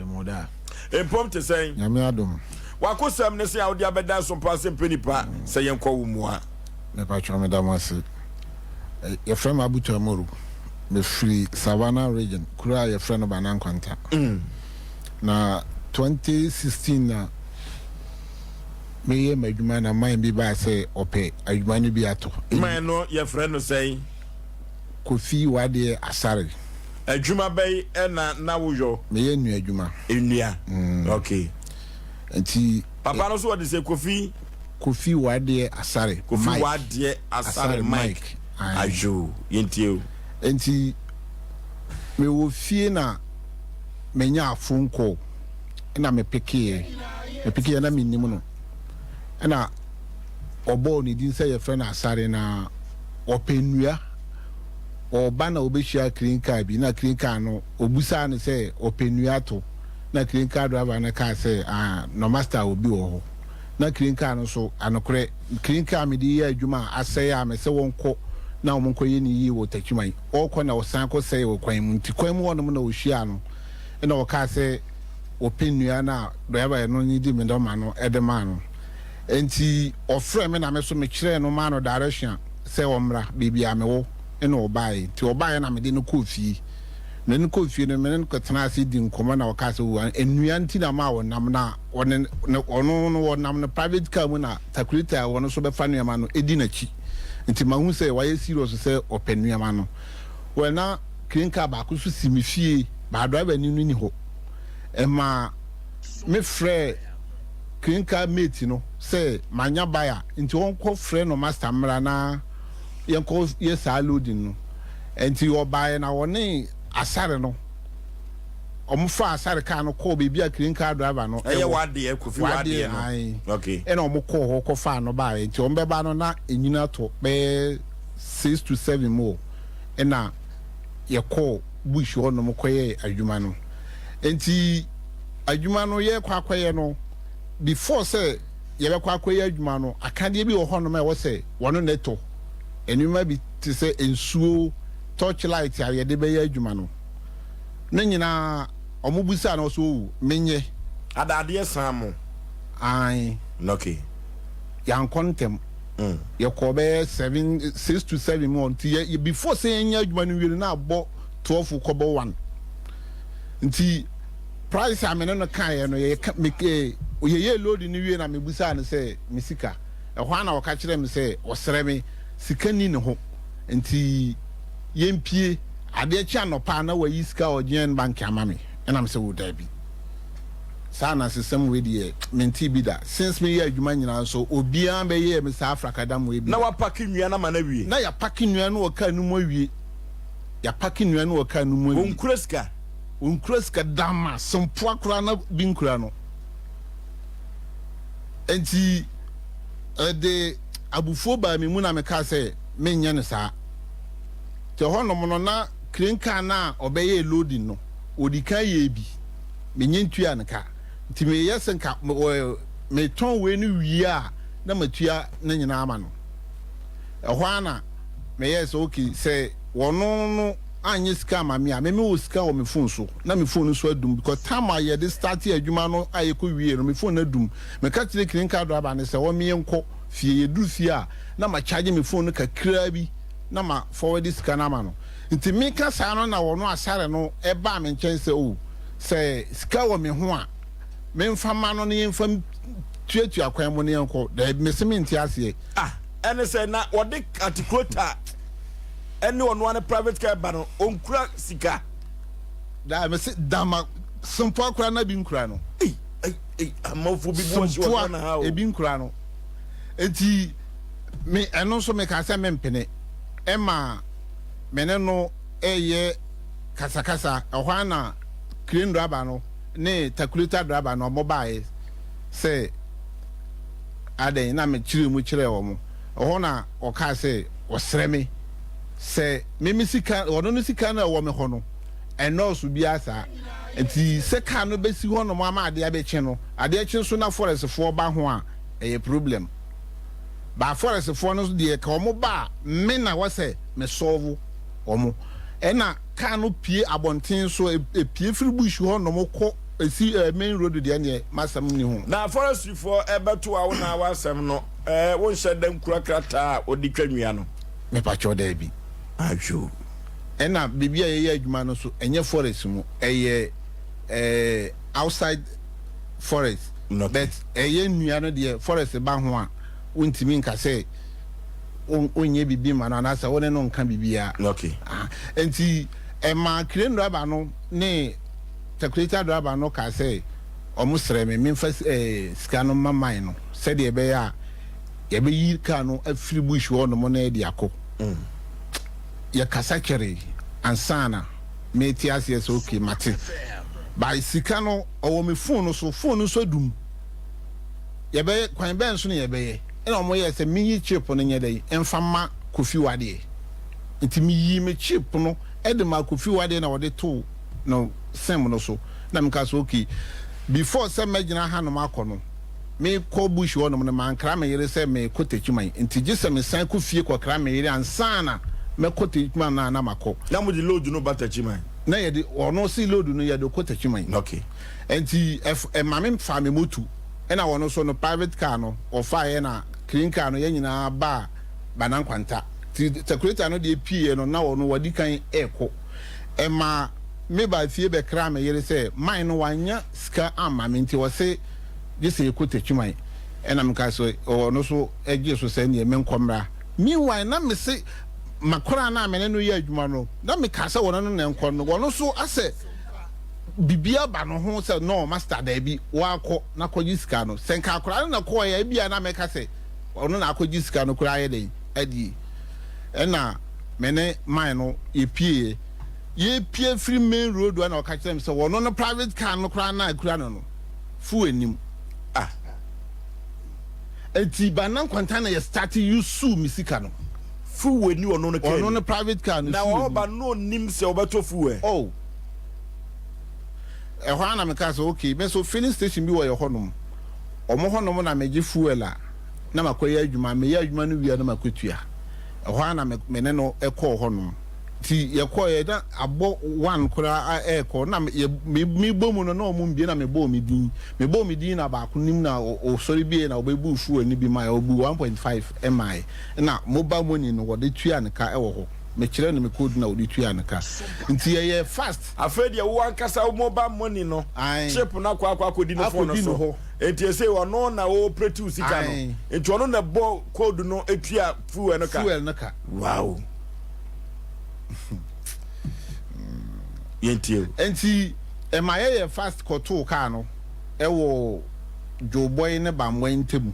moda empom te say nyame adom wakosam ne se awde abeda so pa se penipa se yenkwa wo mu a me pa twa me da mase ye frem abutu amoru me free Savannah region kura ye frem no banan kwanta na 2016 na me ye madwuma na man bi ba say ope adwuma no bi ato man no ye frem no say Kofi wade asare adwuma bay na wojo me ye nu adwuma enua okay enti papa no so wade say Kofi wade asare Kofi wade asare Mike ajo yentie enti me wo fie na menya phone call na me peke na minnim no na obo ni din say your friend asare na openua oba na obehia clean car bi na clean car no obusa ne say openua to na clean car driver na car say no master obi wo na clean car no so anokre clean car me di adwuma asay a me say wonko na omonko ye ni yi wo tachiman okọ na osan ko say wo kwan mu nti kwan mu wonom na ohia no na o ka say openua na driver no ni di me do ma no edema no enti ofre me na me so me kire no ma no direction say omra bibia me wo ena obae ti obae na me de no kofi na no kofi no me no kwetena ase di nkoma na o ka say wo enua nti na ma wo nam na ono no wo nam na private car mu na takulita wo no so be fa nua ma no edi na chi nti mahu say why serious say openua ma no we na clean car ba ko so simifie ba driver ni ho ema me frɛ clean car mate no say manya buyer nti won ko frɛ no master mra na yenko yesa loading no enti o buy na woni asare no omufa asare car no call baby a clean car driver no eye wade Kofi wade no okay ena omo call ho ko fa no buy enti on beba no na enyina to be 6 to 7 more ena ye call bush ho no mo koye adwuma no enti adwuma no ye kwakoye no before say ye be kwakoye adwuma no akade bi wo ho no ma wo say wono neto enuma bi ti say ensuo torchlight ya ye de be ye adwuma no na nyina omubusa na so menye adade samu ai okay yan kontem ye ko be 6 to 7 months ye before say nya adwuma no wiele na abo 12 kobo 1 nti price amene no kan no ye meke ye load ni wie na mebusa na say misika ehwa na waka kire me say osere me sika ni ne ho nti yempie ade chi anopa na wayi sika ogen bank amame na me say wo da bi sana system we die menti bi da since me ye adwuma nyina so obian be ye me sa Africa dam we bi na wa pack nua na ma na wie na ya pack nua no waka nu mo wie ya pack nua no waka nu mo wie onkuraska dama sompo akura na binkura no enti de abufo ba me mu na me ka say menya ne sa te honom no na krenka na obeye loading no odika ye bi menye ntua ne ka nti me yesenka me ton we no wie a na matua na nyina ama no ehwa na me yes okay say wono no anye sika ma me a me wo sika o me phone so na me phone so adum because time I dey start adwuma no ayeko wie no me phone adum me ka tire krenka do aba ne say wo me enko fie yedu fie a na ma charge me phone kakra bi na ma forward sika na ma no nti me ka sa no na wono asare no e ba me nchen say o say sika wo me ho a me mfa ma no ne mfa tuatu akwan mo ne enko da me se me nti ase ene say na wode articulata ene ono one private car ba no onkura sika da me se dama sompo akura na bi nkura no amofo bi bo so na ha o e bi nkura no enti me eno so me ka say me mpene ema mene no eye kasakasa ehwa na crane driver no ne calculator driver no mobile say ade na me chire mu chire wo mo ehwo na o ka say osre me say me sika wono no sika na wo me ho no eno so bi asa enti seka no besi ho no ma ade abeche no ade achi so na forest fo ba ho a eye problem ba forest fo no de ka omo ba me na wo say me solve omo ena ka no pie abonten so pie free bush ho no mo ko esi main road de ne masam ni ho na forestry for ebeto a wona wasem no won hyedam kura krata odi twanua no me pa cho da bi ajo ena bibia ye adwuma no so enye forest mu eye outside forest but eye nua no de forest ba ho a wontimi nka say onye bibi ma na sa wona no nka bibia okay enti ma crane driver no ne calculator driver no ka say omusre me mfa sika no mamai no se de be ya ye be yi ka no afiri bush wo no mo na de akọ ya kasa kere ansana me ti ase so okay mate by sika no owo me phone so dum ye be kwan ben so ne ye be ye ena omo ye se mi yi chip no nye dey emfa ma kofi wade nti mi yi me chip no e de ma kofi wade na wode to no sem no so na me ka so okay before se magina ha no makono me ko bush wo no man kra me yere se me kotachiman nti gise me san ko fie ko kra me yere ansana me kotachiman na mako na mo di load no batachiman na ye di ono si load no ye do kotachiman okay nti ma me fa me motu e na wono so no private car no o fa ye na clean car no ye nyina ba banan kwanta ti calculator no de pie no na wono wadi kan eko ma me ba fie be kra me yere se mine no wanya ska ama me nti wo se gise ekotachiman ena me ka so no so eje so se ne me nkomra meanwhile na me se makora na me no ye adwuma no na me ka se wono no na nkon no wono so ase bibia ba no ho se no master da bi wa akọ na kọji sika no se nka akora na kọ ya bia na me ka se wono na akọji sika no kura ye den adi ena me ne mine no epie ye pie free main road na o ka kire me se wono no private car no kura na akura no fu enim eti banan kwanta na ye start you sue misika no fu weni ono no private car no na wo ba no nim se obeto fu e oh ho na me ka so okay me so filling station bi wo ye honom omo honom na meje fuel a na makoya adwuma me ya adwuma no wia na makotua ho na me ne no ekọ honom ti ye ko ye da abo one kura eko na me bomu no na omo mbie na me bo mi din na ba ko nim na o sori bie na obebu fuel ni bi mai obu 1.5 mi na mobile money no wo de tua ne ka ewo ho me kire no me code na wo de tua ne ka nti ye fast afred ye wo ankasa mobile money no chip na kwa kodi no phone so enti e say wono na wo operate sika no enti wono na bo code no etua fuel no ka wow yentio enti e ma ye fast koto ka no e wo joboy ne bamwa ntemu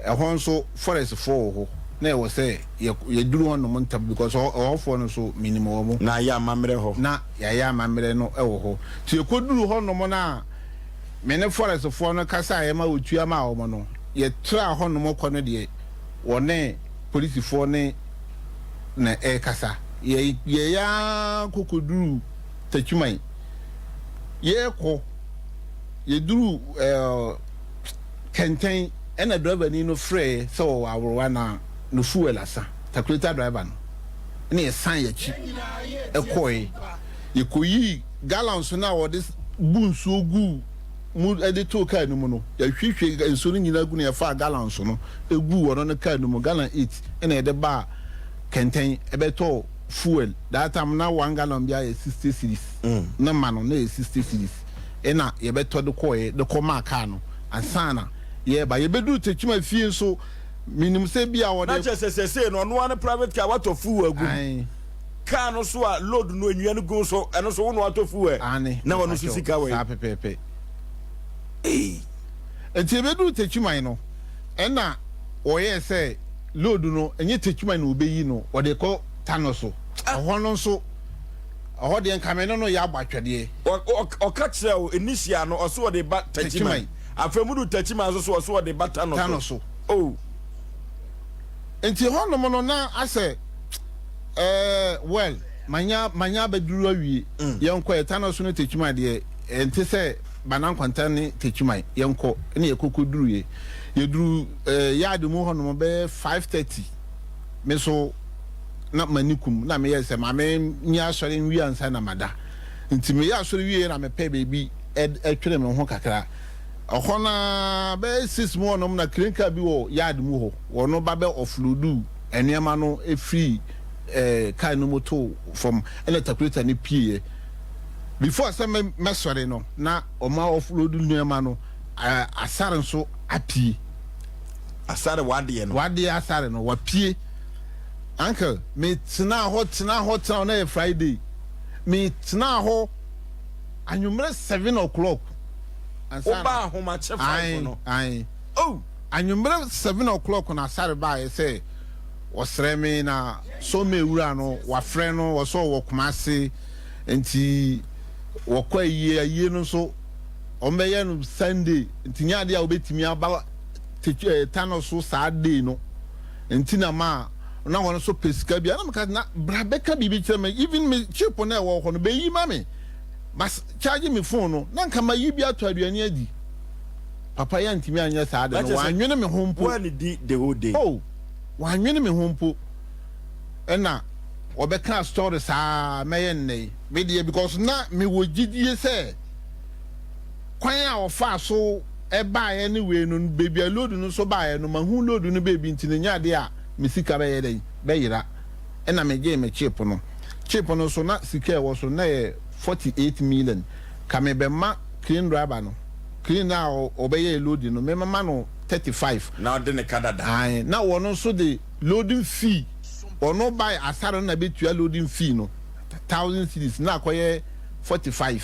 e ho nso forest for ho na e wo say ye duru ho no montam because all for no so minimum na ya mamre ho na ya mamre no e wo ho ti e koduru ho no mo na me ne forest for no kasa ye ma otua ma wo no ye tra ho no mo kɔ no de wo ne police for ne na e kasa ye ya kokoduru tachiman ye ko ye duru kenten ena driver ni no free so awro na no fuel asa calculator driver no ne san ya chi ekoi ye koyi gallons na wo this bunsu ogu mu edito car no mu no ya hwehwe enso no nyina gu na ya fa gallons no egu wo no car no mu gallon 8 ena de ba kenten ebeto fuel that time na 1 gallon bia 60 cedis na mano na 60 cedis ena ye beto de koye de koma car no ansana ye ba ye bedu techima fie so minimum se bia wo de na che no no one private car what of fuel agu car no so a load no enua no go so eno so wo what of fuel na wo no so sika we sa pepepe enti bedu techima no ena oye se load no enye techima no obeyi no wo de ko tanoso ahono so ahode nkameno no ya agbatwede o kachre o initial no oso de ba tachima afemudu tachima so oso de ba tanoso oh enti hono mo no na ase well manya beduru awie yenko tanoso no tachima de enti se banan kwanta ni tachima yenko ne yekokoduru ye duru yard mu hono mo be 5:30 me so na manikum na me yese ma me nya asore wi ansa na mada nti me ya asore wi na me pe baby twere me ho kakra ohona be 6 mo no na krenka bi wo yard mu ho wono ba be offloadu enema no free kai no moto from electric ni pie before some mesore no na oma offloadu enema no asare nso apie asare wade asare no wapie uncle me tena ho na Friday me tena ho anwumre 7 o'clock oba ho ma che 5 no oh anwumre 7 o'clock na asare ba ye say osre me na so me wura no wa frɛ no wo so wo kumase enti wo kwa yie no so omeye no Sunday enti nya de a obetimi aba tano so Saturday no enti na ma na wono so pesika bia na maka na brabeka bibi kire me even me chip na wo ho no be yi ma me mas charge me phone no na nka ma yi bia to aduane adi papa ya ntimi anya Saturday no wanwene me hompo wani di the whole day oh wanwene me hompo ena obeka story saa meye nnei me die because na me wo gidie se kwan a ofa so eba ye ne we no baby load no so ba ye no mahu load no baby ntine nya de a me sika be ye den be yira ena me ge me chip no so na sika e wo so na ye 48 million ka me be ma clean driver no clean na obeye load no me mama no 35 now de ne kadada ai na wono so the loading fee ono buy asaro na betua loading fee no 1000 cedis na akoye 45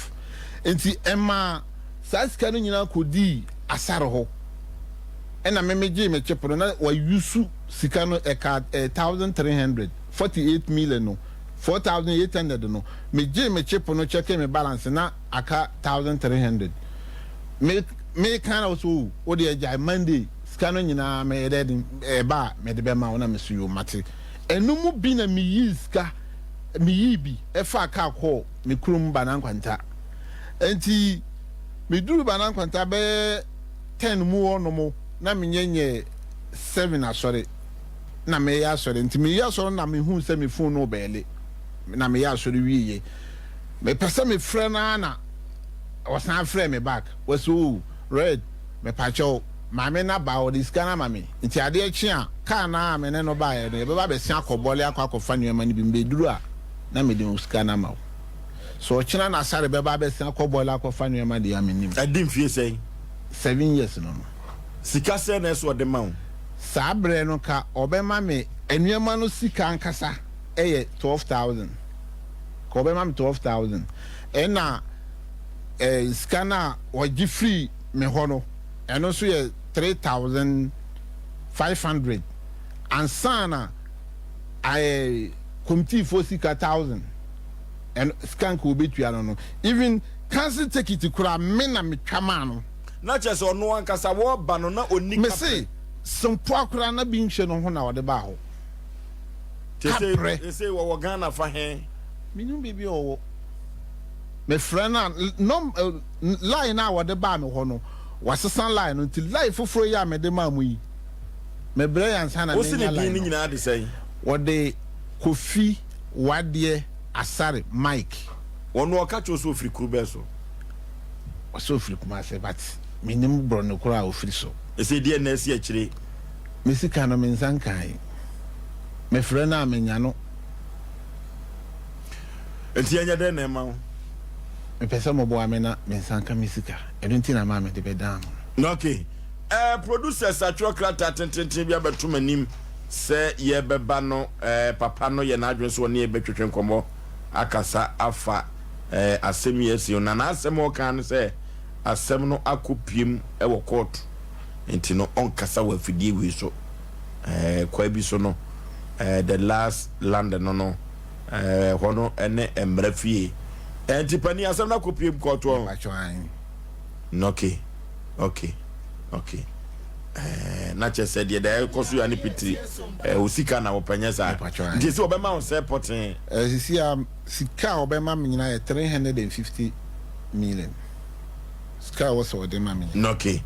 enti emma sasika no nyina kodi asaro ho ena memeje me chepro na wa yusu sika no 1300 48 million no 4800 no meje me chepo no check me balance na aka 1300 me kind of so o de jai Monday sika no nyina me ready ba me de be ma wona me suyo mate enu mu bi na me yiska me yibi e fa ka ko me krum banan kwanta enti me duru banan kwanta be 10 mu ono mo na me nyenye 7 asore na me ya asore enti me ya asore na me hu se me phone no bele na me ya asore wiye me pesa me friend na was na friend me back was red me pacho mame na ba o diskana mame nti ade achi a ka na me ne no ba ye no be ba be sia akobole akwakofa nuema ni bi mbe duru a na me de uskana ma so china na sare be ba be sia akobole akwafa nuema de amenim adim fie sei 7 years no sika se na so de ma sabre no ka obema me enuema no sika nkasa eye 12000 ka obema me 12000 ena scanner o gi free me hono eno so ye 3500 and sana I committee for sika 1000 and scan ko betua no even cancel ticket kura me na me twama no na chese ono ankasa wo ba no na oni me say SOMPA kura na bi nhwe no ho na wo de ba ho say wo Ghana fa he minum bibi owo me friend no line na wo de ba me ho no wasesan line until life foforo ya me de ma mu yi me brilliance na me line ni nyina de say wo de Kofi Wade Asare Mike wono oka cho so ofiri kurube so so ofiri kuma se but minim bro no kura ofiri so e say die na si akire me sika no me nsan kan me friend na me nya no enti anya de na ma me pesa mo bo amena me nsan kan me sika edunti na ma me de be down okay producers atro krata tenten bia betum anim se ye beba no papa no ye na adwen so ne ye betwetwe nkomo akasa afa asem yesi na na asem o kan se asem no akopiem e wo court enti no onkasa wa fidie wi so kwa bi so no the last land no hono ene emrafie enti pani asem na akopiem court o okay na che said ye da koso ya ni pitri osika na opanya sa nti se obema on say potin sika obema nyina 350 million sika was o de ma me okay